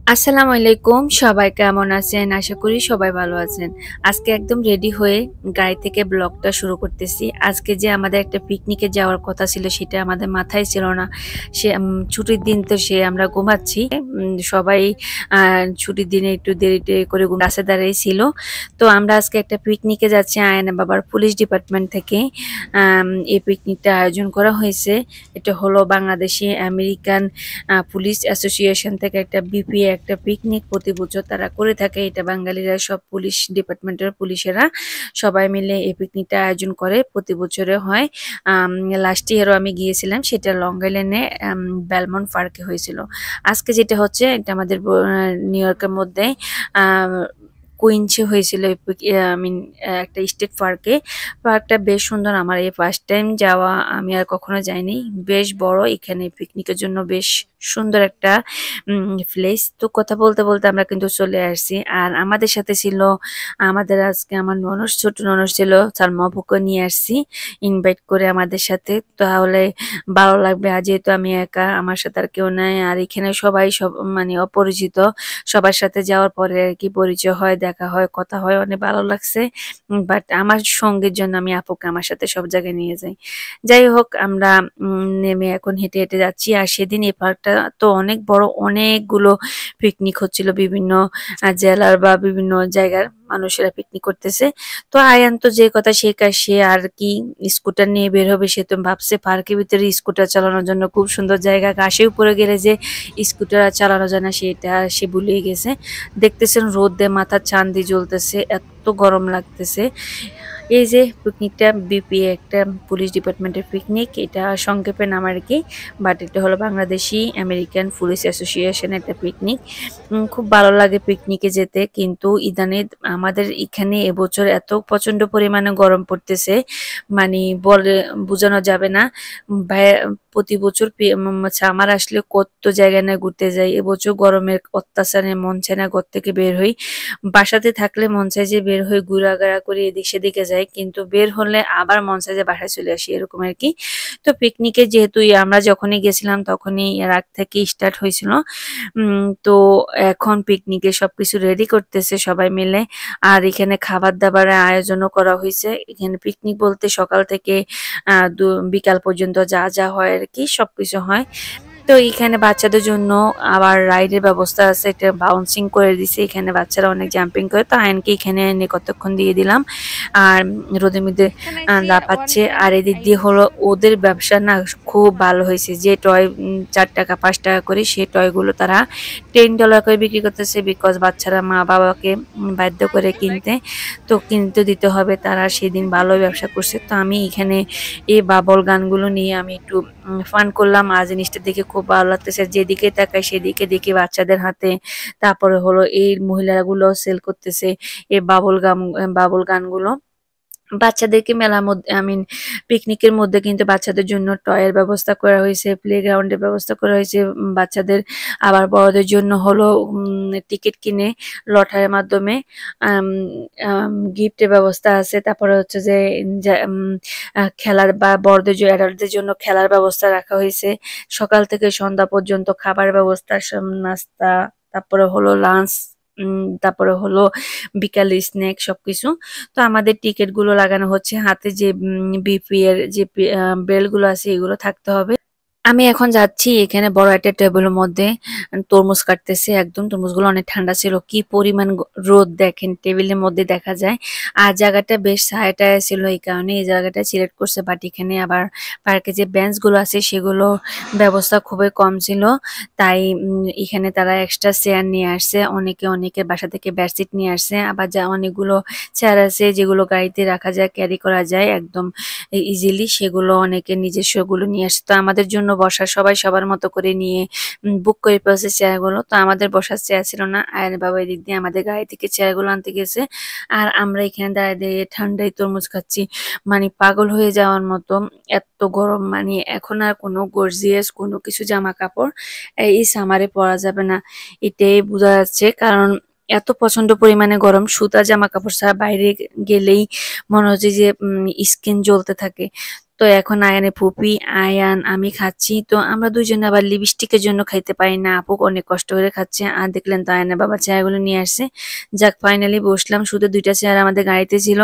আসসালামু আলাইকুম, সবাই কেমন আছেন? আশা করি সবাই ভালো আছেন। আজকে একদম রেডি হয়ে গাড়ি থেকে ব্লগটা শুরু করতেছি। আজকে যে আমাদের একটা পিকনিকে যাওয়ার কথা ছিল সেটা আমাদের মাথায় ছিল না। ছুটির দিন তো আমরা ঘুমাচ্ছি। সবাই ছুটির দিনে একটু দেরি করে গাছে দাঁড়িয়ে ছিল। তো আমরা আজকে একটা পিকনিকে যাচ্ছি আয়ানা বাবার পুলিশ ডিপার্টমেন্ট থেকে। এই পিকনিকটা আয়োজন করা হয়েছে। এটা হলো বাংলাদেশি আমেরিকান পুলিশ অ্যাসোসিয়েশন থেকে একটা বিপিএ একটা পিকনিক প্রতি বছর তারা করে থাকে। এটা বাঙালিরা সব পুলিশ ডিপার্টমেন্টের পুলিশেরা সবাই মিলে এই পিকনিকটা আয়োজন করে, প্রতি বছরে হয়। লাস্ট ইয়ারও আমি গিয়েছিলাম, সেটা লং আইল্যান্ডে বেলমন্ট পার্কে হয়েছিল। আজকে যেটা হচ্ছে এটা আমাদের নিউ ইয়র্কের মধ্যে আহ কুইন্সে হয়েছিল। আই মিন একটা স্টেট পার্কে। পার্কটা বেশ সুন্দর, আমার এই ফার্স্ট টাইম যাওয়া, আমি আর কখনো যাইনি। বেশ বড়, এখানে পিকনিকের জন্য বেশ সুন্দর একটা প্লেস। তো কথা বলতে বলতে আমরা কিন্তু চলে আসছি। আর আমাদের সাথে ছিল আমাদের আজকে আমার ননদ, ছোট ননদ ছিল, সালমা আপুকে নিয়ে আসছি ইনভাইট করে আমাদের সাথে। তাহলে ভালো লাগবে। আর যেহেতু আমি একা, আমার সাথে আর কেউ নাই, আর এখানে সবাই সব মানে অপরিচিত, সবার সাথে যাওয়ার পরে আর কি পরিচয় হয়, দেখা হয়, কথা হয়, অনেক ভালো লাগছে। বাট আমার সঙ্গের জন্য আমি আপুকে আমার সাথে সব জায়গায় নিয়ে যাই। যাই হোক, আমরা নেমে এখন হেঁটে হেঁটে যাচ্ছি। আর সেদিন এই পার্কটা তো অনেক বড়, অনেকগুলো পিকনিক হচ্ছিল, বিভিন্ন জেলার বা বিভিন্ন জায়গার মানুষেরা পিকনিক করতেছে। তো আয়ান তো যে কথা সে কাজ, সে আর কি স্কুটার নিয়ে বের হবে। সে তো ভাবছে পার্কের ভিতরে স্কুটার চালানোর জন্য খুব সুন্দর জায়গা, ঘাসে উপরে গেলে যে স্কুটার চালানো যায় না সেটা সে ভুলেই গেছে। দেখতেছেন রোদে মাথার চান্দি জ্বলতেছে, এত গরম লাগতেছে। এই যে পিকনিকটা বিপিএ একটা পুলিশ ডিপার্টমেন্টের পিকনিক, এটা সংক্ষেপে নাম আর কি। বাট এটা হলো বাংলাদেশি আমেরিকান পুলিশ অ্যাসোসিয়েশন একটা পিকনিক। খুব ভালো লাগে পিকনিকে যেতে, কিন্তু ইদানে আমাদের এখানে এবছর এত প্রচন্ড পরিমাণে গরম পড়তেছে, মানে বলে বোঝানো যাবে না। ভাই, প্রতি বছর আমার আসলে কত জায়গায় না ঘুরতে যাই, এবছর গরমের অত্যাচারে মন চায় না ঘর থেকে বের হই। বাসাতে থাকলে মন চায় যে বের হয়ে ঘোরাঘেরা করে এদিক সেদিকে যাই, কিন্তু বের হলে আবার মন চায় যে বাসায় চলে আসি, এরকম আর কি। তো পিকনিকে যেহেতু আমরা যখনই গেছিলাম তখনই এর আগ থেকে স্টার্ট হয়েছিল। তো এখন পিকনিকে সবকিছু রেডি করতেছে সবাই মিলে। আর এখানে খাবার দাবারের আয়োজনও করা হয়েছে। এখানে পিকনিক বলতে সকাল থেকে বিকাল পর্যন্ত যা যা হয় আর কি সবকিছু হয়। তো এখানে বাচ্চাদের জন্য আবার রাইডের ব্যবস্থা আছে, এটা বাউন্সিং করে দিছে, এখানে বাচ্চারা অনেক জাম্পিং করে। তো আয়নকে এখানে এনে কতক্ষণ দিয়ে দিলাম। আর রোদের মধ্যে লাফাচ্ছে। আর এদিক দিয়ে হলো ওদের ব্যবসা না খুব ভালো হয়েছে। যে টয় 4 টাকা 5 টাকা করে, সেই টয়গুলো তারা $10 করে বিক্রি করতেছে, বিকজ বাচ্চারা মা বাবাকে বাধ্য করে কিনতে। তো কিনতে দিতে হবে, তারা সেদিন ভালোই ব্যবসা করছে। তো আমি এখানে এই বাবল গানগুলো নিয়ে আমি একটু ফান করলাম। আর জিনিসটা দেখে খুব ভালো লাগতেছে, যেদিকে তাকাই সেদিকে দেখি বাচ্চাদের হাতে। তারপরে হলো এই মহিলাগুলো সেল করতেছে এই বাবল গানগুলো। বাচ্চাদেরকে মেলার মধ্যে, আই মিন পিকনিকের মধ্যে কিন্তু বাচ্চাদের জন্য টয়ের ব্যবস্থা করা হয়েছে, প্লেগ্রাউন্ডের ব্যবস্থা করা হয়েছে বাচ্চাদের। আবার বড়দের জন্য হলো টিকিট কিনে লটারির মাধ্যমে গিফটের ব্যবস্থা আছে। তারপরে হচ্ছে যে খেলার বা বড়দের অ্যাডাল্টদের জন্য খেলার ব্যবস্থা রাখা হয়েছে। সকাল থেকে সন্ধ্যা পর্যন্ত খাবার ব্যবস্থা, নাস্তা, তারপরে হলো লাঞ্চ, তারপরে হলো বিকালে স্ন্যাক, সবকিছু। তো আমাদের টিকিট গুলো লাগানো হচ্ছে হাতে, যে বিপি এর যে বেল গুলো আছে এগুলো থাকতে হবে। আমি এখন যাচ্ছি এখানে বড় একটা টেবিলের মধ্যে তরমুজ কাটতেছে। একদম তরমুজগুলো অনেক ঠান্ডা ছিল, কি পরিমাণ রোদ দেখেন টেবিলের মধ্যে দেখা যায়। আর জায়গাটা বেশ ছায়াটায় ছিল, এই কারণে এই জায়গাটা সিলেক্ট করছে। বাট এখানে আবার পার্কে যে বেঞ্চ গুলো আছে সেগুলো ব্যবস্থা খুবই কম ছিল, তাই এখানে তারা এক্সট্রা চেয়ার নিয়ে আসছে। অনেকের বাসা থেকে বেডশিট নিয়ে আসছে। আবার যা অনেকগুলো চেয়ার আছে যেগুলো গাড়িতে রাখা যায়, ক্যারি করা যায় একদম ইজিলি, সেগুলো অনেকে নিজস্ব গুলো নিয়ে আসছে। তো আমাদের জন্য বসার সবাই সবার মতো করে নিয়ে বুক করে ফেলছে চেয়ারগুলো। তো আমাদের বসার চেয়ার ছিল না, আয়ের বাবা এদিক দিয়ে আমাদের গাড়ি থেকে চেয়ারগুলো আনতে গেছে। আর আমরা এখানে দাঁড়িয়ে দাঁড়িয়ে ঠান্ডায় তরমুজ খাচ্ছি, মানে পাগল হয়ে যাওয়ার মতো। এত গরম, মানে এখন আর কোনো গর্জিয়াস কোনো কিছু জামা কাপড় এই সামারে পরা যাবে না, এটাই বোঝা যাচ্ছে। কারণ এত প্রচন্ড পরিমাণে গরম, সুতা জামা কাপড় ছাড়া বাইরে গেলেই মনে হচ্ছে যে স্কিন জ্বলতে থাকে। তো তো এখন আয়ানের ফুপি, আয়ান, আমি খাচ্ছি। তো আমরা দুইজনে আবার লিপস্টিকের জন্য খাইতে পারি না। আপু অনেক কষ্ট করে খাচ্ছে। আর দেখলেন তো আয়ানের বাবা চেয়ারগুলো নিয়ে আসছে। যাক ফাইনালি বসলাম। শুধু ২ টা চেয়ার আমাদের গাড়িতে ছিল।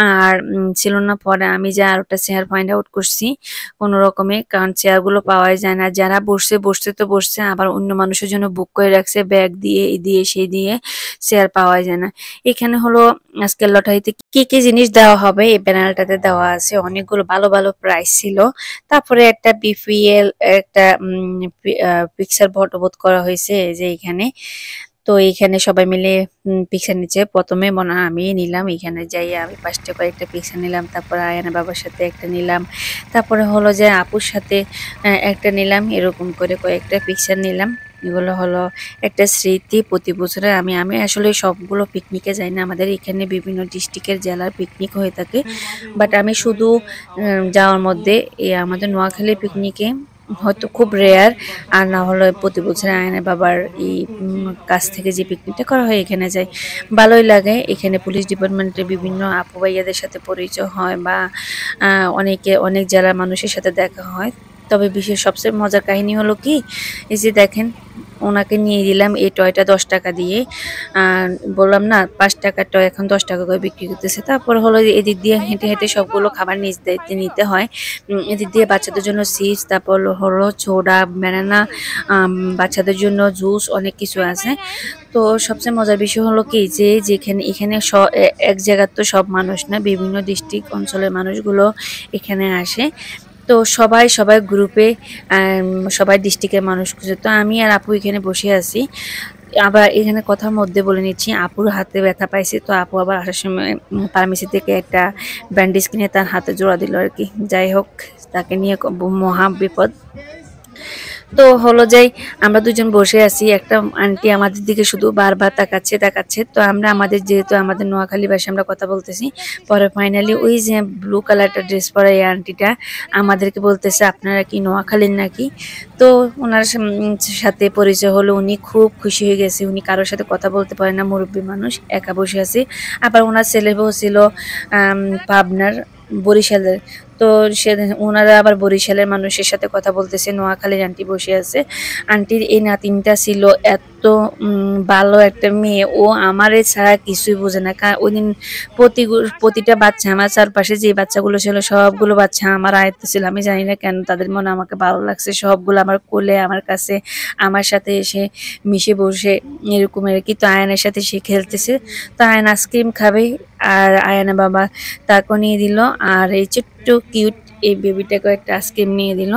আর ছিল না। পরে আমি যে আরেকটা চেয়ার ফাইন্ড আউট করছি কোন রকমে। কারণ চেয়ারগুলো পাওয়াই যায় না। যারা বসছে তো বসছে। আবার অন্য মানুষের জন্য বুক করে রাখছে ব্যাগ দিয়ে, এই দিয়ে সেই দিয়ে চেয়ার পাওয়াই যায় না। এখানে হলো আজকের লটারিতে কি কি জিনিস দেওয়া হবে এই প্যানেলটাতে দেওয়া আছে। অনেকগুলো ভালো ভালো প্রাইস ছিল। তারপরে একটা বিপিএল একটা পিকচার ফটোবোধ করা হয়েছে এই যে এখানে। তো এইখানে সবাই মিলে পিকচার নিচ্ছে। প্রথমে মনে হয় আমি নিলাম। এখানে যাই আমি ফার্স্টে কয়েকটা পিকচার নিলাম। তারপরে আয়ানের বাবার সাথে একটা নিলাম। তারপরে হলো যে আপুর সাথে একটা নিলাম। এরকম করে কয়েকটা পিকচার নিলাম। এগুলো হলো একটা স্মৃতি প্রতি বছরে আমি আসলে সবগুলো পিকনিকে যাই না। আমাদের এখানে বিভিন্ন ডিস্ট্রিক্টের জেলার পিকনিক হয়ে থাকে। বাট আমি শুধু যাওয়ার মধ্যে আমাদের নোয়াখালী পিকনিকে হয়তো খুব রেয়ার, আর না হলে প্রতি বছর আয়নের বাবার এই কাছ থেকে যে পিকনিকটা করা হয় এখানে যাই। ভালোই লাগে। এখানে পুলিশ ডিপার্টমেন্টের বিভিন্ন আপু ভাইয়াদের সাথে পরিচয় হয় বা অনেক জেলার মানুষের সাথে দেখা হয়। তবে বিশেষ সবচেয়ে মজার কাহিনী হলো কি, এই যে দেখেন ওনাকে নিয়ে দিলাম এই টয়টা ১০ টাকা দিয়ে। আর বললাম না ৫ টাকার টয় এখন ১০ টাকা করে বিক্রি করতেছে। তারপর হলো যে এদিক দিয়ে হেঁটে হেঁটে সবগুলো খাবার নিজ দায়িত্বে নিতে হয়। এদিক দিয়ে বাচ্চাদের জন্য চিপস, তারপর হলো সোডা, ব্যানানা, বাচ্চাদের জন্য জুস, অনেক কিছু আছে। তো সবচেয়ে মজার বিষয় হলো কি যে যেখানে এখানে এক জায়গার তো সব মানুষ না, বিভিন্ন ডিস্ট্রিক্ট অঞ্চলের মানুষগুলো এখানে আসে। তো সবাই গ্রুপে সবাই ডিস্ট্রিক্টের মানুষ খুঁজে। তো আমি আর আপু এখানে বসে আছি। আবার এখানে কথার মধ্যে বলে নিচ্ছি আপুর হাতে ব্যথা পাইছে। তো আপু আবার আসার সময় ফার্মেসি থেকে একটা ব্যান্ডেজ কিনে তার হাতে জোড়া দিল আর কি। যাই হোক, তাকে নিয়ে মহা বিপদ। তো হলো যাই, আমরা দুজন বসে আছি। একটা আন্টি আমাদের দিকে শুধু বারবার তাকাচ্ছে। তো আমরা যেহেতু আমাদের নোয়াখালী ভাষায় আমরা কথা বলতেছি। পরে ফাইনালি ওই যে ব্লু কালারটা ড্রেস পরা এই আন্টিটা আমাদেরকে বলতেছে আপনারা কি নোয়াখালীর নাকি। তো ওনার সাথে পরিচয় হলো। উনি খুব খুশি হয়ে গেছে। উনি কারোর সাথে কথা বলতে পারে না, মুরব্বী মানুষ, একা বসে আছে। আবার ওনার ছেলে বউ ছিল পাবনার, বরিশালের। তো ওনারা আবার বরিশালের মানুষের সাথে কথা বলতেছে। নোয়াখালীর আন্টি বসে আছে। আন্টির এই নাতিনটা ছিল এত ভালো একটা মেয়ে। ও আমারে ছাড়া কিছুই বোঝে না। ওই দিন প্রতিটা বাচ্চা, আমার চারপাশে যে বাচ্চাগুলো ছিল সবগুলো বাচ্চা আমার আয়ত্ত ছিল। আমি জানি না কেন তাদের মনে আমাকে ভালো লাগছে। সবগুলো আমার কোলে, আমার কাছে, আমার সাথে এসে মিশে বসে এরকম আর কি। তো আয়ানের সাথে সে খেলতেছে। তো আয়ান আইসক্রিম খাবে, আর আয়ানের বাবা তাকে নিয়ে দিল। আর এই ছোট্ট কিউট এই বেবিটাকে একটা আইসক্রিম নিয়ে দিল।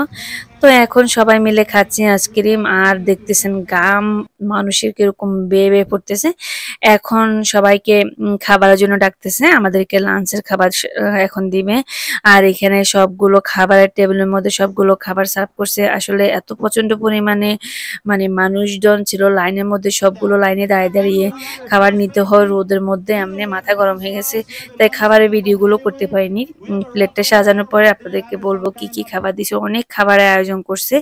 তো এখন সবাই মিলে খাচ্ছি আইসক্রিম। আর দেখতেছেন গাম মানুষের কিরকম বেয়ে বেয়ে পড়তেছে। এখন সবাইকে খাবারের জন্য ডাকতেছে। আমাদেরকে লাঞ্চের খাবার এখন দিবে। আর এখানে সবগুলো খাবারের টেবিলের মধ্যে সবগুলো খাবার সার্ভ করছে। আসলে এত প্রচন্ড পরিমাণে মানুষজন ছিল লাইনের মধ্যে, সবগুলো লাইনে দাঁড়িয়ে দাঁড়িয়ে খাবার নিতে হয় রোদের মধ্যে। এমনি মাথা গরম হয়ে গেছে, তাই খাবারের ভিডিওগুলো করতে পারিনি। প্লেটটা সাজানোর পরে আপনাদেরকে বলবো কি কি খাবার দিছে। অনেক খাবারের আয়োজন করছে।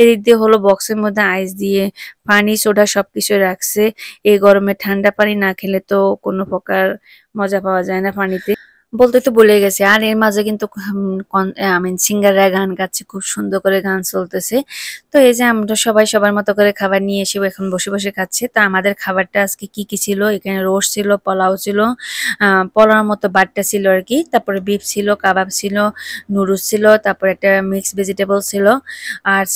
এদিক দিয়ে হলো বক্সের মধ্যে আইস দিয়ে পানি, সোডা সবকিছু রাখছে। এই গরমে ঠান্ডা পানি না খেলে তো কোনো প্রকার মজা পাওয়া যায় না পানিতে। বলতে তো ভুলে গেছি। আর এর মাঝে কিন্তু সিঙ্গাররা গান গাচ্ছে, খুব সুন্দর করে গান চলতেছে। তো এই যে আমরা সবাই সবার মতো করে খাবার নিয়ে এসে এখন বসে বসে খাচ্ছে। তা আমাদের খাবারটা আজকে কি কি ছিল, এখানে রোস্ট ছিল, পোলাও ছিল, পোলাওর মতো বাটটা ছিল আর কি। তারপরে বিফ ছিল, কাবাব ছিল, নুডলস ছিল, তারপর একটা মিক্স ভেজিটেবল ছিল। আর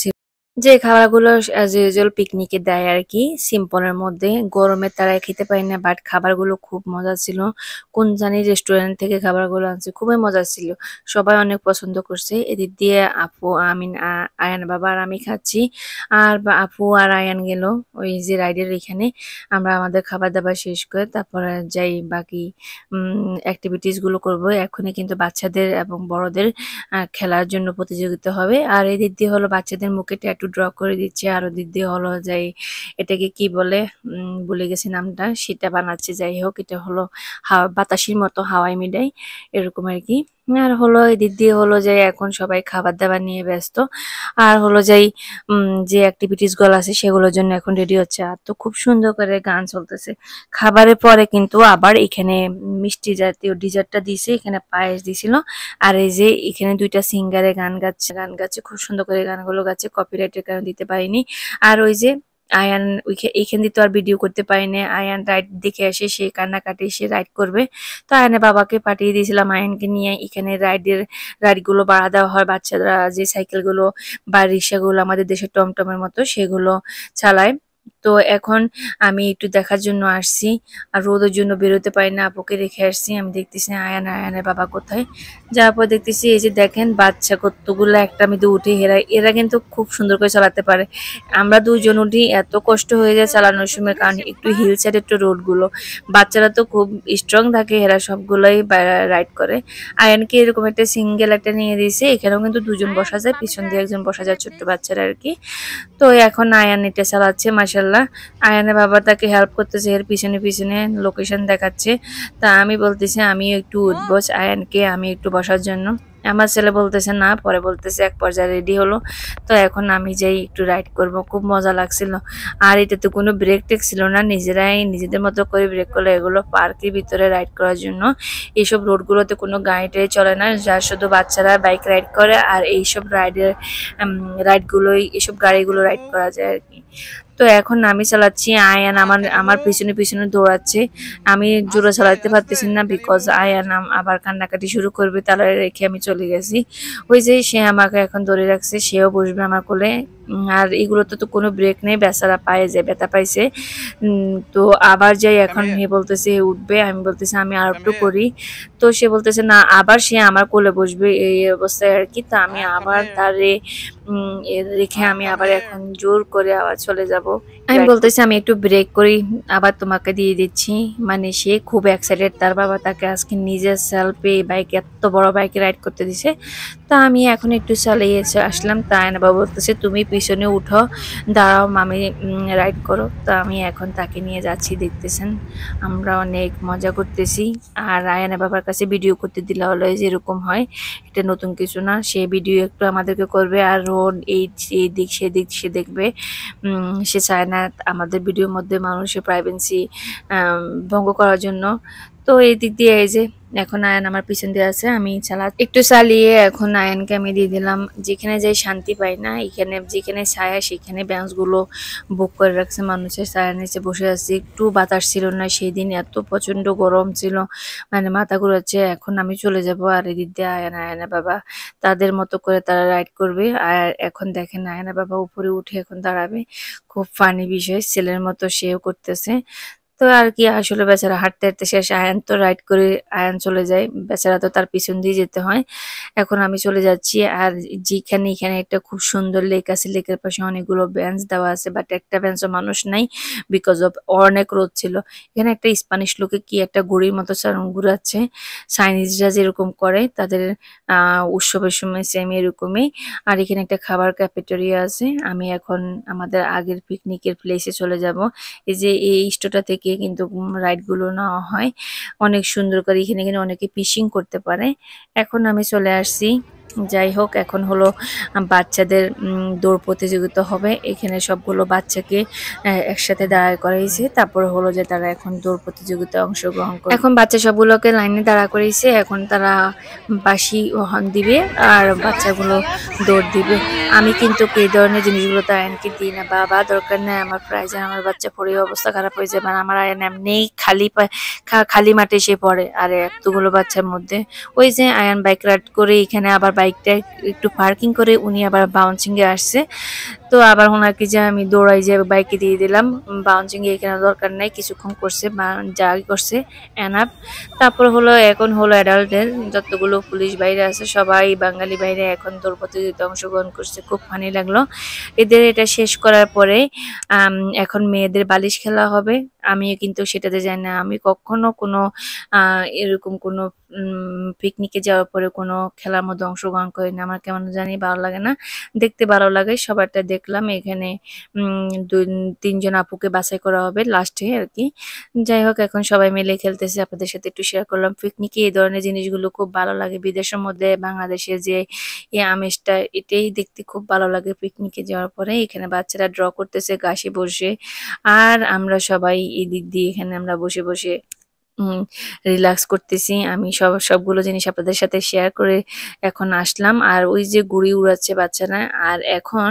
যে খাবারগুলো অ্যাজ ইউজুয়াল পিকনিকে দেয় আর কি, সিম্পলের মধ্যে। গরমে তারা খেতে পারি না, বাট খাবারগুলো খুব মজা ছিল। কোন জানি রেস্টুরেন্ট থেকে খাবারগুলো আনছে, খুবই মজা ছিল। সবাই অনেক পছন্দ করছে। এদিক দিয়ে আপু, আয়ান বাবা আর আমি খাচ্ছি। আর আপু আর আয়ান গেল ওই যে রাইডের এখানে। আমরা আমাদের খাবার দাবার শেষ করে তারপরে যাই বাকি অ্যাক্টিভিটিস গুলো করবো। এখনই কিন্তু বাচ্চাদের এবং বড়দের খেলার জন্য প্রতিযোগিতা হবে। আর এদিক দিয়ে হলো বাচ্চাদের মুখে ট্যাটু ড্র করে দিচ্ছে। আর ওদিক দিয়ে হলো যাই এটাকে কি বলে ভুলে গেছি নামটা, সেটা বানাচ্ছে। যাই হোক, এটা হলো বাতাসির মতো হাওয়াই মিঠাই এরকম আর কি। আর হলো এদিক দিয়ে হলো যে এখন সবাই খাবার-দাবার নিয়ে ব্যস্ত। আর হলো যেই যে এক্টিভিটিস গুলো আছে সেগুলোর জন্য এখন রেডি হচ্ছে। আর তো খুব সুন্দর করে গান চলতেছে। খাবারের পরে কিন্তু আবার এখানে মিষ্টি জাতীয় ডিজার্টটা দিছে। এখানে পায়েস দিছিল। আর এই যে এখানে ২ টা সিঙ্গারে গান গাচ্ছে। খুব সুন্দর করে গানগুলো গাচ্ছে। কপিরাইটের কারণে দিতে পারিনি। আর ওই যে আয়ান এইখান দিয়ে তো আর ভিডিও করতে পারিনি। আয়ান রাইড দেখে আসে সে কান্নাকাটি সে রাইড করবে। তো আয়ানের বাবাকে পাঠিয়ে দিয়েছিলাম আয়ানকে নিয়ে। এখানে রাইডগুলো ভাড়া দেওয়া হয়। বাচ্চারা যে সাইকেলগুলো বা রিক্সাগুলো আমাদের দেশের টমটমের মতো সেগুলো চালায়। তো এখন আমি একটু দেখার জন্য আসছি। আর রোদের জন্য বেরোতে পারি না। আপুকে রেখে আসছি। আমি দেখতেছি আয়ানের বাবা কোথায়। যাওয়ার পর দেখতেছি এই যে দেখেন বাচ্চা কতগুলো একটা মধ্যে উঠে এরা কিন্তু খুব সুন্দর করে চালাতে পারে। আমরা ২ জন উঠি এত কষ্ট হয়ে যায় চালানোর সময় কারণ একটু হিল সাইড একটু রোডগুলো। বাচ্চারা তো খুব স্ট্রং থাকে এরা সবগুলোই রাইড করে। আয়ানকে এরকম একটা সিঙ্গেল একটা নিয়ে দিয়েছে। এখানেও কিন্তু ২ জন বসা যায়। পিছন দিয়ে একজন বসা যায় ছোট্ট বাচ্চারা আরকি। তো এখন আয়ান এটা চালাচ্ছে মাশাআল্লাহ। আয়ানের বাবা তাকে হেল্প করতেছে এর পিছনে লোকেশন দেখাচ্ছে। তা আমি বলতেছি আমিও একটু উঠবো আয়ানকে আমি একটু বসার জন্য। আমার ছেলে বলতেছে না, পরে বলতেছে এক পর্যায়ে রেডি হলো। তো এখন আমি যাই একটু রাইড করব। খুব মজা লাগছিল। আর এটাতে কোনো ব্রেক টেক ছিল না। নিজেরাই নিজেদের মতো করে ব্রেক করলো। এগুলো পার্কের ভিতরে রাইড করার জন্য। এইসব রোডগুলোতে কোনো গাড়ি-টাড়ি চলে না। যা শুধু বাচ্চারা বাইক রাইড করে আর এইসব রাইডগুলোই এসব গাড়িগুলো রাইড করা যায় আরকি। তো এখন আমি চালাচ্ছি আয়ান আমার পিছনে দৌড়াচ্ছে। আমি জোরে চালাতে পারতেছি না বিকজ আয়ান আবার কান্নাকাটি শুরু করবে তাহলে রেখে আমি চলে গেছি। ওই যে সে আমাকে এখন ধরে রাখছে সেও বসবে আমার কোলে। আর এগুলোতে তো কোনো ব্রেক নেই বেচারা পায়ে যায় ব্যথা পাইছে। তো আবার যাই এখন হে বলতেছে উঠবে আমি বলতেছি আমি আর একটু করি। তো সে বলতেছে না আবার সে আমার কোলে বসবে এই অবস্থায় আর কি। তো আমি আবার তারে রেখে আমি আবার এখন জোর করে আবার চলে যাব। আমি বলতেছি আমি একটু ব্রেক করি আবার তোমাকে দিয়ে দিচ্ছি। মানে সে খুব এক্সাইটেড তার বাবা তাকে আজকে নিজের সেলফে বাইক এত বড় বাইকে রাইড করতে দিছে। তা আমি এখন একটু চালিয়ে আসলাম। তা আয়না বাবা বলতেছে তুমি পিছনে উঠো দাঁড়াও মামি রাইড করো। তো আমি এখন তাকে নিয়ে যাচ্ছি দেখতেছেন। আমরা অনেক মজা করতেছি। আর আয়না বাবার কাছে ভিডিও করতে দিলে হলো যেরকম হয় এটা নতুন কিছু না। সে ভিডিও একটু আমাদেরকে করবে আর রোড এই দিক সেদিক সে দেখবে। সে চায় না আমাদের ভিডিওর মধ্যে মানুষের প্রাইভেসি ভঙ্গ করার জন্য। তো এই দিক দিয়ে এই যে এখন আয়ান আমার পিছন দিয়ে আছে আমি একটু চালিয়ে এখন আয়ানকে আমি দিয়ে দিলাম। যেখানে যাই শান্তি পাই না এখানে যেখানে ছায়া সেখানে বেঞ্চগুলো বুক করে রাখছে মানুষের ছায়ার নিচে বসে আছে। একটু বাতাস ছিল না সেই দিন এত প্রচন্ড গরম ছিল মানে মাথা ঘুরাচ্ছে। এখন আমি চলে যাব আর এদিক দিয়ে আয়না বাবা তাদের মতো করে তারা রাইড করবে। আর এখন দেখেন আয়না বাবা উপরে উঠে এখন দাঁড়াবে। খুব ফানি বিষয় ছেলের মতো সেও করতেছে। তো আর কি আসলে বেচারা হাঁটতে শেষ আয়ান তো রাইড করে আয়ান চলে যায় বেচারা তো তার পিছন দিয়ে যেতে হয়। এখন আমি চলে যাচ্ছি আর যেখানে এখানে একটা খুব সুন্দর লেক আছে লেকের পাশে অনেকগুলো বেঞ্চ দেওয়া আছে বাট একটা বেঞ্চও মানুষ নাই বিকজ অফ অনেক রোদ ছিল। এখানে একটা স্প্যানিশ লোকে কি একটা ঘুড়ির মতো ঘুরাচ্ছে চাইনিজরা যেরকম করে তাদের উৎসবের সময় সেম এরকমই। আর এখানে একটা খাবার ক্যাফেটেরিয়া আছে। আমি এখন আমাদের আগের পিকনিকের প্লেসে চলে যাব। এই যে এই স্টোরটা থেকে কিন্তু রাইড গুলো নেওয়া হয় অনেক সুন্দর করে। এখানে অনেকে ফিশিং করতে পারে। এখন আমি চলে আসছি। যাই হোক এখন হলো বাচ্চাদের দৌড় প্রতিযোগিতা হবে। এখানে সবগুলো বাচ্চাকে একসাথে দাঁড়া করাইছে তারপর হলো যে তারা এখন দৌড় প্রতিযোগিতায় অংশগ্রহণ করে। এখন বাচ্চা সবগুলোকে লাইনে দাঁড়া করাইছে এখন তারা বাঁশি হর্ন দিবে আর বাচ্চাগুলো দৌড় দিবে। আমি কিন্তু এই ধরনের জিনিসগুলো তো আয়নকে দিই না। বাবা দরকার নেই আমার প্রাইজে আমার বাচ্চা পড়ে অবস্থা খারাপ হয়ে যাবে। আমার আয়ন এমনিই খালি মাঠে সে পড়ে আর এতগুলো বাচ্চার মধ্যে। ওই যে আয়ান বাইক রাইড করে এখানে আবার বাইকটা একটু পার্কিং করে উনি আবার বাউন্সিং এ আসছে। তো আবার ওনাকে যে আমি দৌড়াই যে বাইকে দিয়ে দিলাম বাউন্সিং এ এখানে দরকার নাই কিছুক্ষণ করছে যা করছে এনাফ। তারপর হলো এখন হলো অ্যাডাল্টের যতগুলো পুলিশ বাইরে আছে সবাই বাঙালি বাইরে এখন দৌড় প্রতিযোগিতায় অংশগ্রহণ করছে। খুব ফানি লাগলো। এদের এটা শেষ করার পরে এখন মেয়েদের বালিশ খেলা হবে। আমিও কিন্তু সেটাতে যাই না। আমি কখনো কোনো এরকম কোনো পিকনিকে যাওয়ার পরে কোনো খেলার মধ্যে অংশগ্রহণ করি না। আমার কেমন জানি ভালো লাগে না। দেখতে ভালো লাগে সবারটা দেখলাম এখানে 3 জন আপুকে বাছাই করা হবে লাস্টে আর কি। যাই হোক এখন সবাই মিলে খেলতেছে, আপনাদের সাথে একটু শেয়ার করলাম। পিকনিকে এই ধরনের জিনিসগুলো খুব ভালো লাগে। বিদেশের মধ্যে বাংলাদেশের যে এই আমেজটা, এটাই দেখতে খুব ভালো লাগে। পিকনিকে যাওয়ার পরে এখানে বাচ্চারা ড্র করতেছে ঘাসে বসে, আর আমরা সবাই এদিক দিয়ে এখানে আমরা বসে বসে হুম, রিল্যাক্স করতেছি। আমি সবগুলো জিনিস আপনাদের সাথে শেয়ার করে এখন আসলাম। আর ওই যে গুড়ি উড়াচ্ছে বাচ্চারা। আর এখন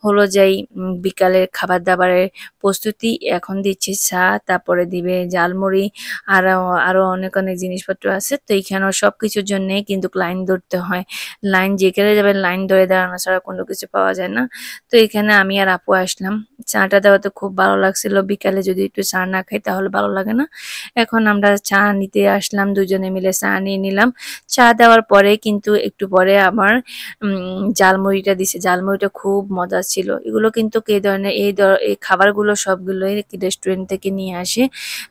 হলো যাই বিকালের খাবার-দাবারের প্রস্তুতি। এখন দিচ্ছি চা, তারপরে দিবে ঝালমুড়ি, আরো আরো অনেক জিনিসপত্র আছে। তো এইখানেও সবকিছুর জন্যে কিন্তু লাইন ধরতে হয়। লাইন যেখানে যাবেন লাইন ধরে দাঁড়ানো ছাড়া কোনো কিছু পাওয়া যায় না। তো এখানে আমি আর আপু আসলাম। চাটা দেওয়াতে খুব ভালো লাগছিল। বিকালে যদি একটু চা না খাই তাহলে ভালো লাগে না। এখন আমরা চা নিতে আসলাম, দুজনে মিলে চা নিয়ে নিলাম। চা দেওয়ার পরে কিন্তু একটু পরে আমার ঝালমুড়িটা দিছে। ঝালমুড়িটা খুব মজা ছিল। এগুলো কিন্তু এই খাবারগুলো সবগুলোই রেস্টুরেন্ট থেকে নিয়ে আসে,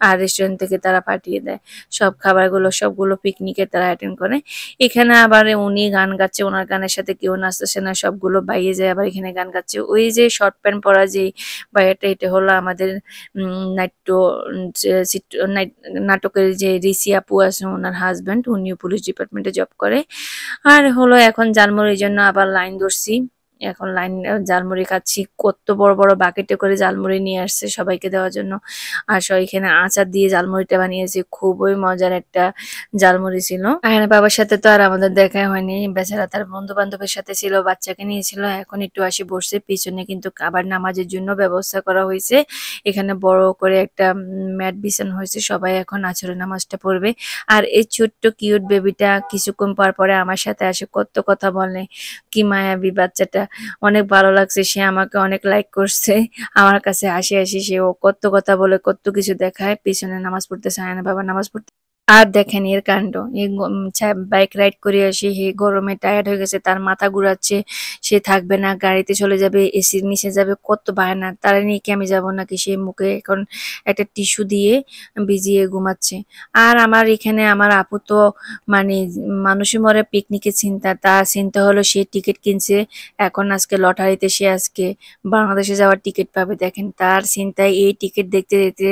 আর রেস্টুরেন্ট থেকে তারা পাঠিয়ে দেয়। সবগুলো পিকনিকে তারা অ্যাটেন্ড করে। এখানে আবার উনি গান গাচ্ছে, ওনার গানের সাথে কেউ নাচতেছে না, সবগুলো বাইরে যায় আবার এখানে গান গাচ্ছে। ওই যে শর্ট প্যান্ট পরা যে ভাইয়াটা, এটা হলো আমাদের নাট্য নাটকের যে ঋষি আপু আছে ওনার হাজবেন্ড, উনিও পুলিশ ডিপার্টমেন্টে জব করে। আর হলো এখন জালমুড়ির জন্য আবার লাইন ধরছি। এখন জালমুড়ি খাচ্ছি। কত বড় বড় বাকেটে করে জালমুড়ি নিয়ে আসছে সবাইকে দেওয়ার জন্য। আর এখানে আচার দিয়ে জালমুড়িটা বানিয়েছে, খুবই মজার একটা জালমুড়ি ছিল। আর বাবার সাথে তো আর আমাদের দেখা হয়নি, বেচারা তার বন্ধু বান্ধবের সাথে ছিল, বাচ্চাকে নিয়েছিল। এখন একটু আসি বসছে, পিছনে কিন্তু আবার নামাজের জন্য ব্যবস্থা করা হয়েছে। এখানে বড় করে একটা ম্যাট বিছানো হয়েছে, সবাই এখন আসরের নামাজটা পড়বে। আর এই ছোট্ট কিউট বেবিটা কিছুক্ষণ পর পরে আমার সাথে আসে, কত কথা বলে, কি মায়াবী বাচ্চাটা। অনেক ভালো লাগছে, সে আমাকে অনেক লাইক করছে। আমার কাছে হাসি হাসি সে ও কত কথা বলে, কত কিছু দেখায়। পিছনে নামাজ পড়তেছে, আয়না বাবা নামাজ পড়তে। আর দেখেন এর কাণ্ড, বাইক রাইড করে আসি, হে গরমে টায়ার্ড হয়ে গেছে, তার মাথা ঘুরাচ্ছে, সে থাকবে না, গাড়িতে চলে যাবে, এসির নিচে যাবে, কত বায়না। তারা নিয়ে কি আমি যাবো নাকি? সে মুখে এখন একটা টিস্যু দিয়ে ভিজিয়ে ঘুমাচ্ছে। আর আমার এখানে আমার আপু তো মানে মানুষের মরে পিকনিকে চিন্তা, তার চিন্তা হলো সে টিকিট কিনছে। এখন আজকে লটারিতে সে আজকে বাংলাদেশে যাওয়ার টিকিট পাবে। দেখেন তার চিন্তায় এই টিকিট দেখতে দেখতে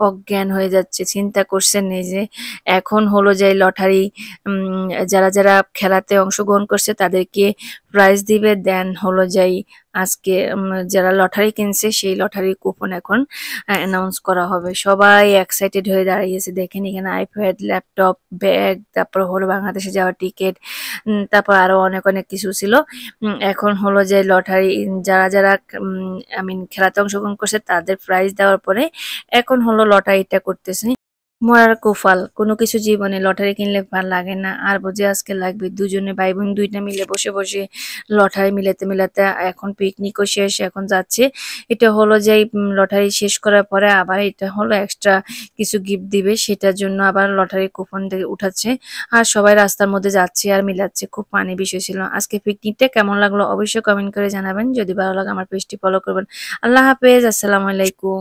অজ্ঞান হয়ে যাচ্ছে। চিন্তা করছেন এই যে এখন হলো যে লটারি যারা খেলাতে অংশগ্রহণ করছে তাদেরকে প্রাইজ দিবে, দেন হলো যাই আজকে যারা লটারি কিনছে সেই লটারির কুপন এখন অ্যানাউন্স করা হবে। সবাই এক্সাইটেড হয়ে দাঁড়িয়েছে। দেখেন এখানে আইপ্যাড, ল্যাপটপ, ব্যাগ, তারপর হলো বাংলাদেশে যাওয়ার টিকিট, তারপর আরো অনেক কিছু ছিল। এখন হলো যে লটারি যারা খেলাতে অংশগ্রহণ করছে তাদের প্রাইজ দেওয়ার পরে এখন হলো লটারিটা করতেছে। মরার কপাল, কোনো কিছু জীবনে লটারি কিনলে ভাল লাগে না, আর বুঝে আজকে লাগবে। দুজনে ভাই বোন দুইটা মিলে বসে বসে লটারি মিলাতে এখন পিকনিকও শেষ, এখন যাচ্ছে। এটা হলো যে লটারি শেষ করার পরে আবার এটা হলো এক্সট্রা কিছু গিফট দিবে, সেটার জন্য আবার লটারি কুপন থেকে উঠাচ্ছে। আর সবাই রাস্তার মধ্যে যাচ্ছে আর মিলাচ্ছে, খুব ফানি বিষয় ছিল। আজকে পিকনিকটা কেমন লাগলো অবশ্যই কমেন্ট করে জানাবেন। যদি ভালো লাগে আমার পেজটি ফলো করবেন। আল্লাহ হাফেজ, আসসালামু আলাইকুম।